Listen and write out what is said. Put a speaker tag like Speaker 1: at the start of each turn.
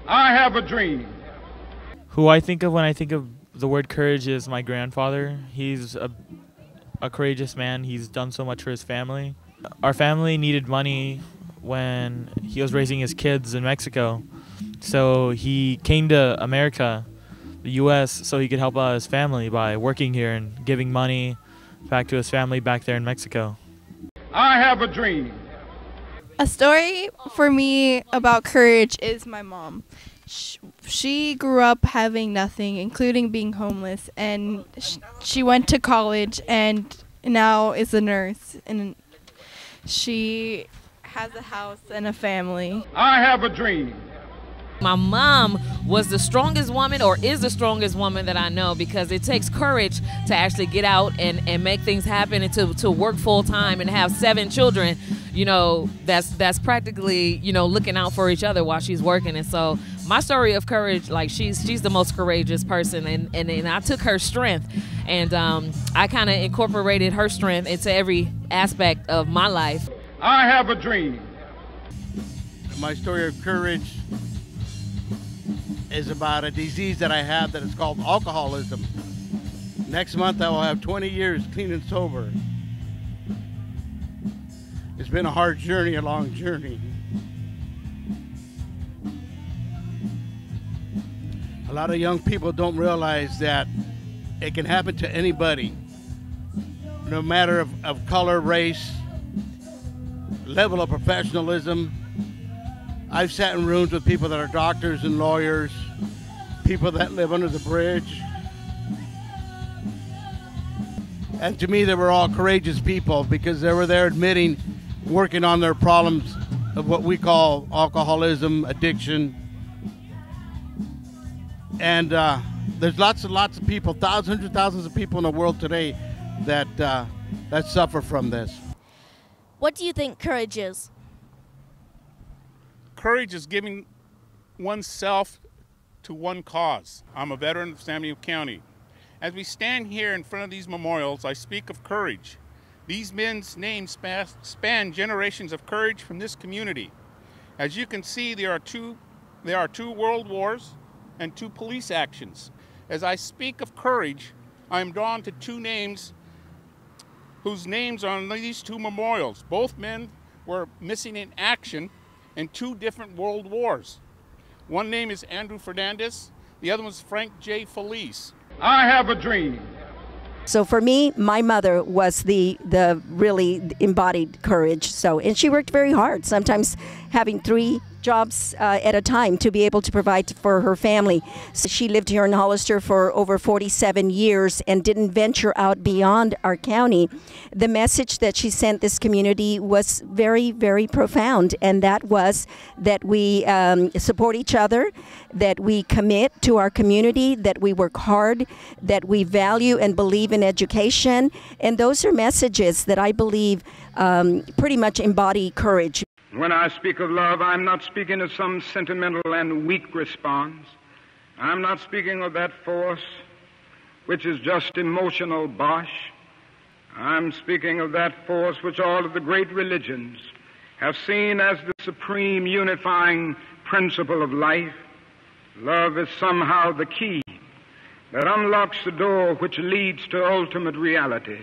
Speaker 1: I have a dream.
Speaker 2: Who I think of when I think of the word courage is my grandfather. He's a courageous man. He's done so much for his family. Our family needed money when he was raising his kids in Mexico. So he came to America, the U.S., so he could help out his family by working here and giving money back to his family back there in Mexico.
Speaker 1: I have a dream.
Speaker 3: A story for me about courage is my mom. She grew up having nothing, including being homeless, and she went to college and now is a nurse, and she has a house and a family.
Speaker 1: I have a dream.
Speaker 4: My mom was the strongest woman, or is the strongest woman that I know, because it takes courage to actually get out and make things happen, and to work full time and have 7 children. You know, that's practically, you know, looking out for each other while she's working. And so my story of courage, like she's the most courageous person, and I took her strength and I kind of incorporated her strength into every aspect of my life.
Speaker 1: I have a dream.
Speaker 5: My story of courage is about a disease that I have that is called alcoholism. Next month I will have 20 years clean and sober. It's been a hard journey, a long journey. A lot of young people don't realize that it can happen to anybody, no matter of color, race, level of professionalism. I've sat in rooms with people that are doctors and lawyers, people that live under the bridge. And to me, they were all courageous people because they were there admitting, working on their problems of what we call alcoholism, addiction. And there's lots and lots of people, hundreds of thousands of people in the world today that suffer from this.
Speaker 6: What do you think courage is?
Speaker 7: Courage is giving oneself to one cause. I'm a veteran of San Diego County. As we stand here in front of these memorials, I speak of courage. These men's names span generations of courage from this community. As you can see, there are two world wars and 2 police actions. As I speak of courage, I am drawn to 2 names whose names are on these 2 memorials. Both men were missing in action in 2 different world wars. One name is Andrew Fernandez, the other was Frank J. Felice.
Speaker 1: I have a dream.
Speaker 8: So for me, my mother was the really embodied courage. And she worked very hard, sometimes having 3 jobs at a time to be able to provide for her family. So she lived here in Hollister for over 47 years and didn't venture out beyond our county. The message that she sent this community was very, very profound, and that was that we support each other, that we commit to our community, that we work hard, that we value and believe in education. And those are messages that I believe pretty much embody courage.
Speaker 9: When I speak of love, I'm not speaking of some sentimental and weak response. I'm not speaking of that force which is just emotional bosh. I'm speaking of that force which all of the great religions have seen as the supreme unifying principle of life. Love is somehow the key that unlocks the door which leads to ultimate reality.